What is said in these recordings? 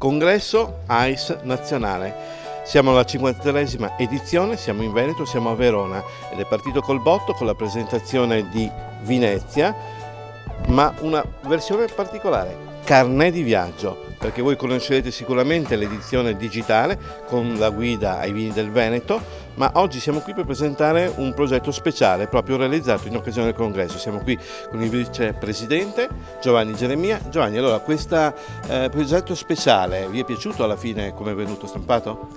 Congresso AIS nazionale. Siamo alla 53esima edizione, siamo in Veneto, siamo a Verona ed è partito col botto con la presentazione di Vinezia, ma una versione particolare, carnet di viaggio, perché voi conoscerete sicuramente l'edizione digitale con la guida ai vini del Veneto, ma oggi siamo qui per presentare un progetto speciale proprio realizzato in occasione del congresso. Siamo qui con il vicepresidente Giovanni Geremia. Giovanni, allora questo progetto speciale vi è piaciuto alla fine come è venuto stampato?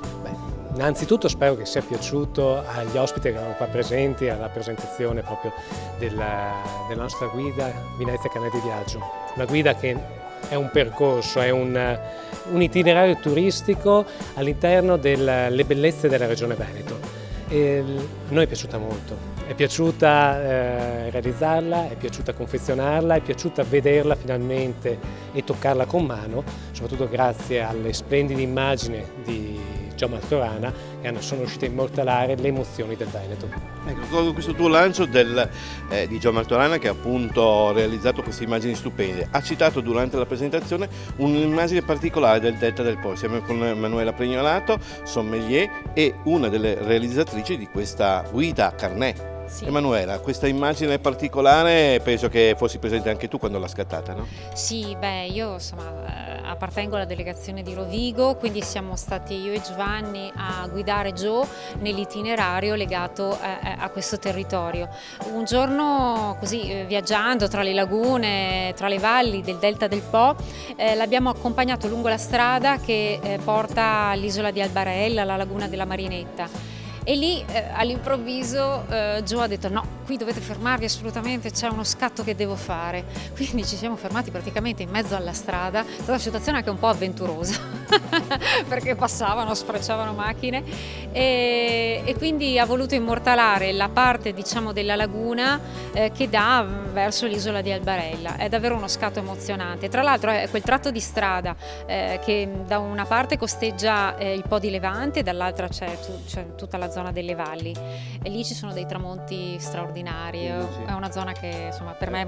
Innanzitutto spero che sia piaciuto agli ospiti che erano qua presenti alla presentazione proprio della nostra guida Vinezia Carnet di Viaggio. Una guida che è un percorso, è un itinerario turistico all'interno delle bellezze della regione Veneto. E a noi è piaciuta molto, è piaciuta realizzarla, è piaciuta confezionarla, è piaciuta vederla finalmente e toccarla con mano, soprattutto grazie alle splendide immagini di Gio Martorana che sono riuscite a immortalare le emozioni del Veneto. Ecco, con questo tuo lancio di Gio Martorana che ha appunto realizzato queste immagini stupende, ha citato durante la presentazione un'immagine particolare del Delta del Po. Siamo con Emanuela Prignolato, sommelier e una delle realizzatrici di questa guida carnet. Sì. Emanuela, questa immagine particolare penso che fossi presente anche tu quando l'ha scattata, no? Sì, io appartengo alla delegazione di Rovigo, quindi siamo stati io e Giovanni a guidare Gio nell'itinerario legato a questo territorio. Un giorno così viaggiando tra le lagune, tra le valli del Delta del Po, l'abbiamo accompagnato lungo la strada che porta all'isola di Albarella, alla laguna della Marinetta. E lì all'improvviso Gio ha detto no, qui dovete fermarvi assolutamente, c'è uno scatto che devo fare. Quindi ci siamo fermati praticamente in mezzo alla strada, è stata una situazione anche un po' avventurosa perché passavano, sfrecciavano macchine e quindi ha voluto immortalare la parte diciamo della laguna che dà verso l'isola di Albarella. È davvero uno scatto emozionante. Tra l'altro è quel tratto di strada che da una parte costeggia il Po di Levante, dall'altra c'è tutta la zona delle valli e lì ci sono dei tramonti straordinari, è una zona che insomma per me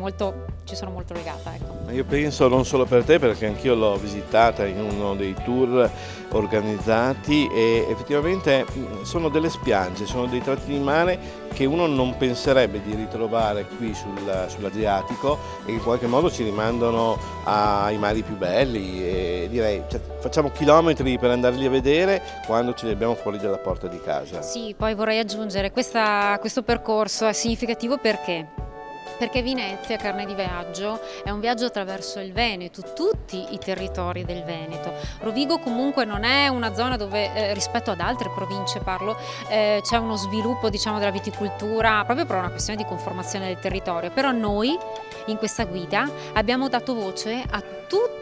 ci sono molto legata. Ecco. Io penso non solo per te, perché anch'io l'ho visitata in uno dei tour organizzati e effettivamente sono delle spiagge, sono dei tratti di mare che uno non penserebbe di ritrovare qui sull'Adriatico e in qualche modo ci rimandano ai mari più belli e direi facciamo chilometri per andarli a vedere quando ce li abbiamo fuori dalla porta di casa. Sì, poi vorrei aggiungere questo percorso è significativo perché Vinezia Carnet di Viaggio è un viaggio attraverso il Veneto, tutti i territori del Veneto. Rovigo comunque non è una zona dove rispetto ad altre province c'è uno sviluppo diciamo della viticoltura proprio per una questione di conformazione del territorio, però noi in questa guida abbiamo dato voce a tutto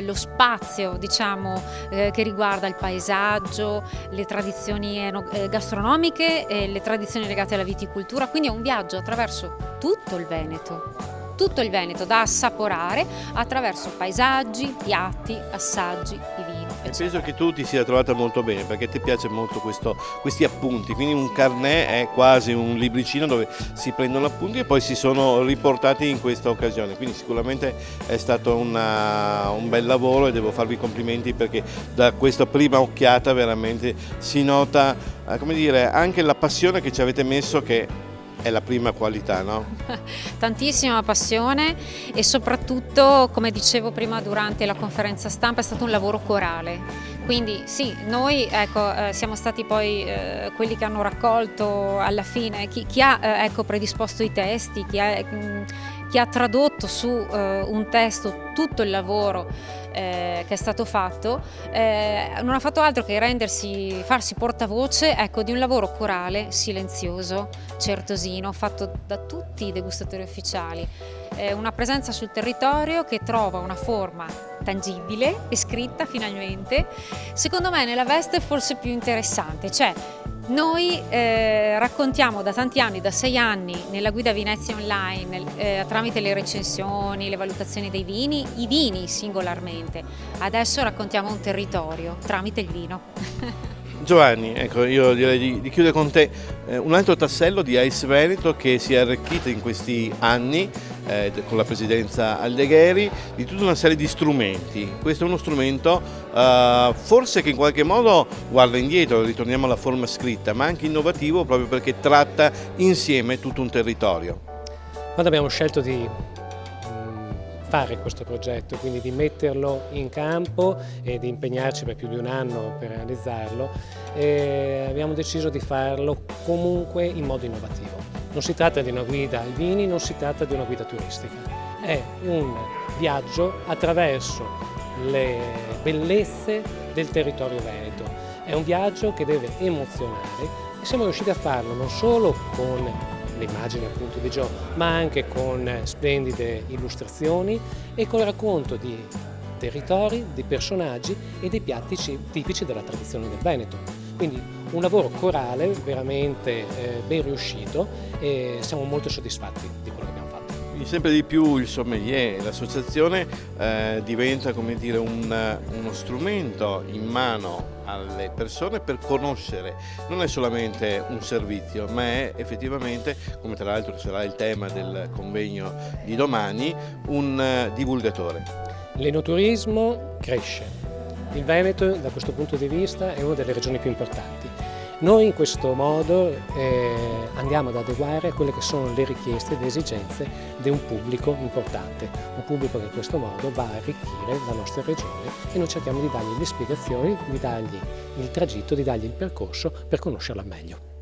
lo spazio diciamo che riguarda il paesaggio, le tradizioni gastronomiche e le tradizioni legate alla viticoltura, quindi è un viaggio attraverso tutto il Veneto da assaporare attraverso paesaggi, piatti, assaggi di vino. E penso che tu ti sia trovata molto bene perché ti piace molto questi appunti, quindi un carnet è quasi un libricino dove si prendono appunti e poi si sono riportati in questa occasione, quindi sicuramente è stato un bel lavoro e devo farvi complimenti perché da questa prima occhiata veramente si nota come dire, anche la passione che ci avete messo che è la prima qualità, no? Tantissima passione e soprattutto, come dicevo prima durante la conferenza stampa, è stato un lavoro corale. Quindi sì, noi siamo stati poi quelli che hanno raccolto alla fine, chi ha predisposto i testi, chi ha tradotto su un testo tutto il lavoro che è stato fatto, non ha fatto altro che farsi portavoce di un lavoro corale, silenzioso, certosino, fatto da tutti i degustatori ufficiali. Una presenza sul territorio che trova una forma tangibile e scritta finalmente, secondo me nella veste forse più interessante, cioè noi raccontiamo da tanti anni, da 6 anni, nella guida Venezia Online, tramite le recensioni, le valutazioni dei vini, i vini singolarmente. Adesso raccontiamo un territorio tramite il vino. Giovanni, ecco, io direi di chiudere con te un altro tassello di AIS Veneto che si è arricchito in questi anni con la presidenza Aldegheri di tutta una serie di strumenti. Questo è uno strumento forse che in qualche modo guarda indietro, ritorniamo alla forma scritta, ma anche innovativo proprio perché tratta insieme tutto un territorio. Quando abbiamo scelto di fare questo progetto, quindi di metterlo in campo e di impegnarci per più di un anno per realizzarlo, abbiamo deciso di farlo comunque in modo innovativo. Non si tratta di una guida ai vini, non si tratta di una guida turistica, è un viaggio attraverso le bellezze del territorio veneto, è un viaggio che deve emozionare e siamo riusciti a farlo non solo con le immagini appunto di Gio, ma anche con splendide illustrazioni e col racconto di territori, di personaggi e dei piatti tipici della tradizione del Veneto. Quindi un lavoro corale veramente ben riuscito e siamo molto soddisfatti di quello che abbiamo fatto. Quindi sempre di più il sommelier, l'associazione diventa, come dire, uno strumento in mano alle persone per conoscere, non è solamente un servizio, ma è effettivamente, come tra l'altro sarà il tema del convegno di domani, un divulgatore. L'enoturismo cresce, il Veneto da questo punto di vista è una delle regioni più importanti. Noi in questo modo andiamo ad adeguare a quelle che sono le richieste e le esigenze di un pubblico importante, un pubblico che in questo modo va a arricchire la nostra regione e noi cerchiamo di dargli le spiegazioni, di dargli il tragitto, di dargli il percorso per conoscerla meglio.